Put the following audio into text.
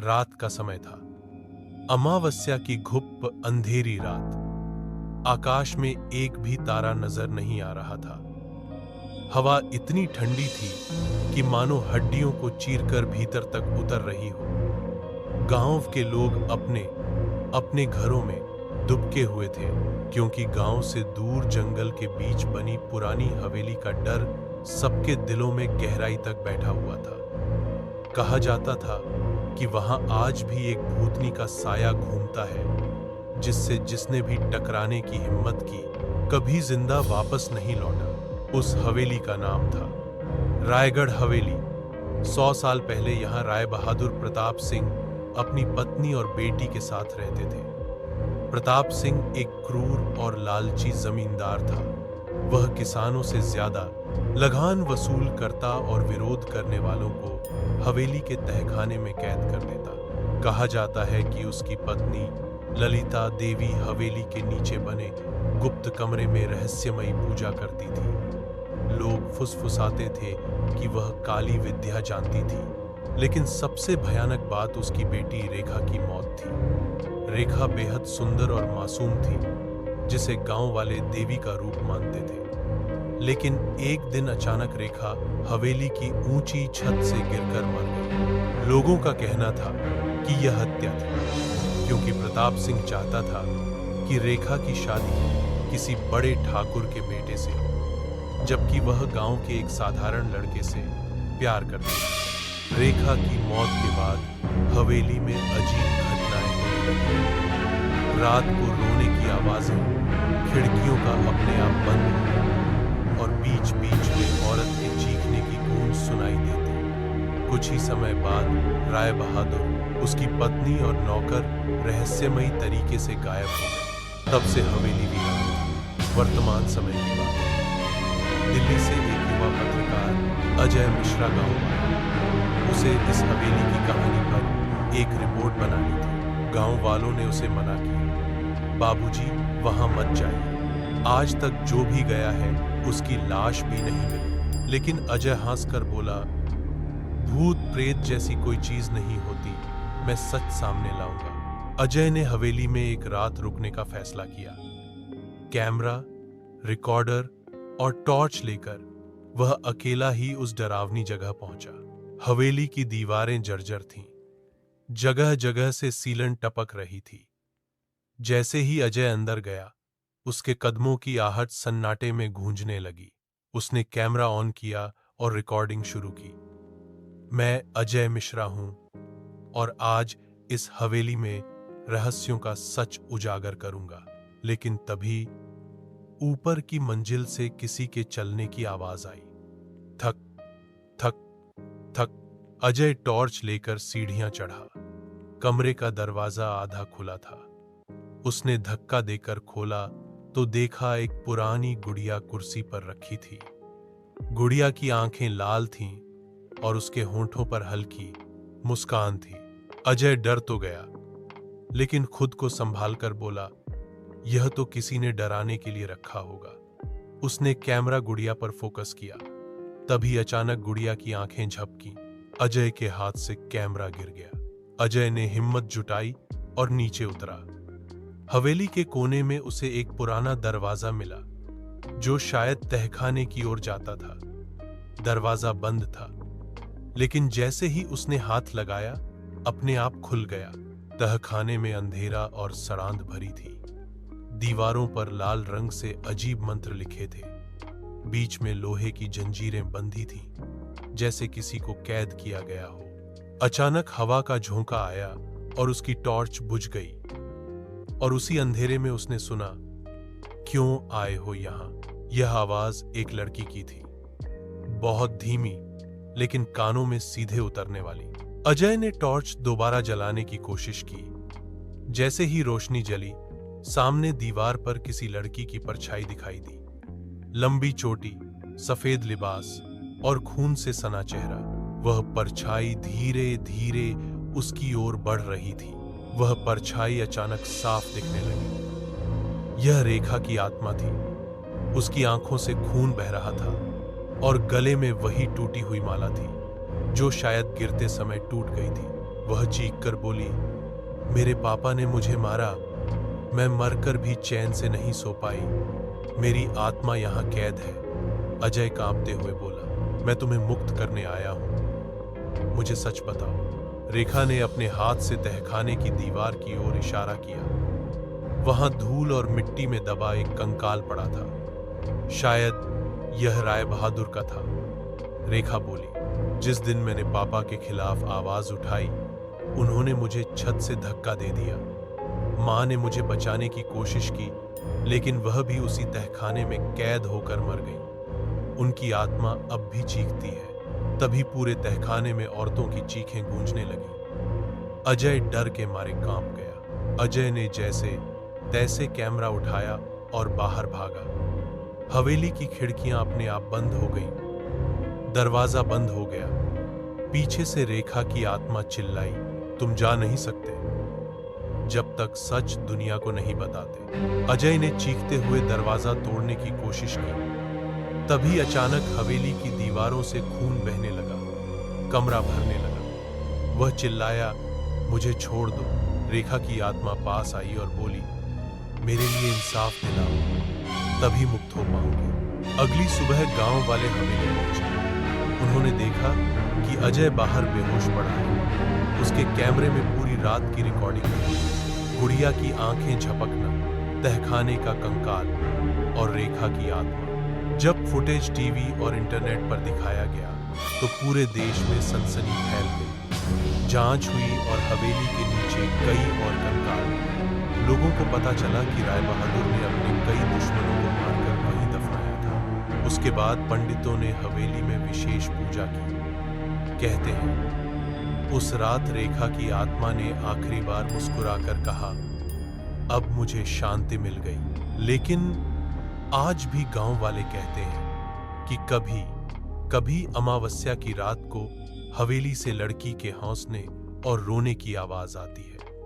रात का समय था। अमावस्या की घुप अंधेरी रात। आकाश में एक भी तारा नजर नहीं आ रहा था। हवा इतनी ठंडी थी कि मानो हड्डियों को चीरकर भीतर तक उतर रही हो। गांव के लोग अपने अपने घरों में दुबके हुए थे, क्योंकि गांव से दूर जंगल के बीच बनी पुरानी हवेली का डर सबके दिलों में गहराई तक बैठा हुआ था। कहा जाता था कि वहां आज भी एक भूतनी का साया घूमता है, जिससे जिसने भी टकराने की हिम्मत की कभी जिंदा वापस नहीं लौटा। उस हवेली का नाम था रायगढ़ हवेली। 100 साल पहले यहां राय बहादुर प्रताप सिंह अपनी पत्नी और बेटी के साथ रहते थे। प्रताप सिंह एक क्रूर और लालची जमींदार था। वह किसानों से ज्यादा लगान वसूल करता और विरोध करने वालों को हवेली के तहखाने में कैद कर देता। कहा जाता है कि उसकी पत्नी ललिता देवी हवेली के नीचे बने गुप्त कमरे में रहस्यमयी पूजा करती थी। लोग फुसफुसाते थे कि वह काली विद्या जानती थी, लेकिन सबसे भयानक बात उसकी बेटी रेखा की मौत थी। रेखा बेहद सुंदर और मासूम थी, जिसे गांव वाले देवी का रूप मानते थे। लेकिन एक दिन अचानक रेखा हवेली की ऊंची छत से गिरकर मर गई। लोगों का कहना था कि यह हत्या थी, क्योंकि प्रताप सिंह चाहता था कि रेखा की शादी किसी बड़े ठाकुर के बेटे से, जबकि वह गांव के एक साधारण लड़के से प्यार करती थी। रेखा की मौत के बाद हवेली में अजीब घटनाएं होने लगीं। रात को रोने की आवाजें खिड़कियों का अपने आप बंद होना और बीच बीच में औरत के चीखने की गूंज सुनाई देती। कुछ ही समय बाद राय बहादुर, उसकी पत्नी और नौकर रहस्यमयी तरीके से गायब हो गए। तब से हवेली वीरान थी। वर्तमान समय की बात है। दिल्ली से एक युवा पत्रकार अजय मिश्रा गांव आया। उसे इस हवेली की कहानी पर एक रिपोर्ट बनानी थी। गांव वालों ने उसे मना किया। बाबूजी, वहां मत जाइए। आज तक जो भी गया है उसकी लाश भी नहीं मिली। लेकिन अजय हंसकर बोला, भूत प्रेत जैसी कोई चीज नहीं होती, मैं सच सामने लाऊंगा। अजय ने हवेली में एक रात रुकने का फैसला किया। कैमरा, रिकॉर्डर और टॉर्च लेकर वह अकेला ही उस डरावनी जगह पहुंचा। हवेली की दीवारें जर्जर थीं। जगह जगह से सीलन टपक रही थी। जैसे ही अजय अंदर गया, उसके कदमों की आहट सन्नाटे में गूंजने लगी। उसने कैमरा ऑन किया और रिकॉर्डिंग शुरू की। मैं अजय मिश्रा हूं और आज इस हवेली में रहस्यों का सच उजागर करूंगा। लेकिन तभी ऊपर की मंजिल से किसी के चलने की आवाज आई। थक थक थक। अजय टॉर्च लेकर सीढ़ियां चढ़ा। कमरे का दरवाजा आधा खुला था। उसने धक्का देकर खोला तो देखा एक पुरानी गुड़िया कुर्सी पर रखी थी। गुड़िया की आंखें लाल थीं और उसके होंठों पर हल्की मुस्कान थी। अजय डर तो गया, लेकिन खुद को संभालकर बोला, यह तो किसी ने डराने के लिए रखा होगा। उसने कैमरा गुड़िया पर फोकस किया। तभी अचानक गुड़िया की आंखें झपकीं। अजय के हाथ से कैमरा गिर गया। अजय ने हिम्मत जुटाई और नीचे उतरा। हवेली के कोने में उसे एक पुराना दरवाजा मिला, जो शायद तहखाने की ओर जाता था। दरवाजा बंद था, लेकिन जैसे ही उसने हाथ लगाया, अपने आप खुल गया। तहखाने में अंधेरा और सड़ांध भरी थी। दीवारों पर लाल रंग से अजीब मंत्र लिखे थे। बीच में लोहे की जंजीरें बंधी थीं, जैसे किसी को कैद किया गया हो। अचानक हवा का झोंका आया और उसकी टॉर्च बुझ गई। और उसी अंधेरे में उसने सुना, क्यों आए हो यहां? यह आवाज एक लड़की की थी, बहुत धीमी लेकिन कानों में सीधे उतरने वाली। अजय ने टॉर्च दोबारा जलाने की कोशिश की। जैसे ही रोशनी जली, सामने दीवार पर किसी लड़की की परछाई दिखाई दी। लंबी चोटी, सफेद लिबास और खून से सना चेहरा। वह परछाई धीरे धीरे उसकी ओर बढ़ रही थी। वह परछाई अचानक साफ दिखने लगी। यह रेखा की आत्मा थी। उसकी आंखों से खून बह रहा था और गले में वही टूटी हुई माला थी। जो शायद गिरते समय टूट गई थी। वह चीख कर बोली, मेरे पापा ने मुझे मारा, मैं मरकर भी चैन से नहीं सो पाई, मेरी आत्मा यहाँ कैद है। अजय कांपते हुए बोला, मैं तुम्हें मुक्त करने आया हूँ, मुझे सच बताओ। रेखा ने अपने हाथ से तहखाने की दीवार की ओर इशारा किया। वहां धूल और मिट्टी में दबा एक कंकाल पड़ा था। शायद यह राय बहादुर का था। रेखा बोली, जिस दिन मैंने पापा के खिलाफ आवाज उठाई, उन्होंने मुझे छत से धक्का दे दिया। मां ने मुझे बचाने की कोशिश की, लेकिन वह भी उसी तहखाने में कैद होकर मर गई। उनकी आत्मा अब भी चीखती है। तभी पूरे तहखाने में औरतों की चीखें गूंजने लगी। अजय डर के मारे कांप गया। अजय ने जैसे तैसे कैमरा उठाया और बाहर भागा। हवेली की खिड़कियां अपने आप बंद हो गईं। दरवाजा बंद हो गया। पीछे से रेखा की आत्मा चिल्लाई, तुम जा नहीं सकते जब तक सच दुनिया को नहीं बताते। अजय ने चीखते हुए दरवाजा तोड़ने की कोशिश की। तभी अचानक हवेली की दीवारों से खून बहने लगा, कमरा भरने लगा। वह चिल्लाया, मुझे छोड़ दो। रेखा की आत्मा पास आई और बोली, मेरे लिए इंसाफ दिलाओ, तभी मुक्त हो पाऊंगी। अगली सुबह गांव वाले हवेली पहुंचे। उन्होंने देखा कि अजय बाहर बेहोश पड़ा है। उसके कैमरे में पूरी रात की रिकॉर्डिंग थी। गुड़िया की आंखें झपकना, तहखाने का कंकाल और रेखा की आत्मा। जब फुटेज टीवी और इंटरनेट पर दिखाया गया तो पूरे देश में सनसनी फैल गई। जांच हुई और हवेली के नीचे कई और कंकाल। लोगों को पता चला कि राय बहादुर ने अपने कई दुश्मनों को मारकर वहीं दफनाया था। उसके बाद पंडितों ने हवेली में विशेष पूजा की। कहते हैं, उस रात रेखा की आत्मा ने आखिरी बार मुस्कुराकर कहा, अब मुझे शांति मिल गई। लेकिन आज भी गांव वाले कहते हैं कि कभी कभी अमावस्या की रात को हवेली से लड़की के हौंसने और रोने की आवाज आती है।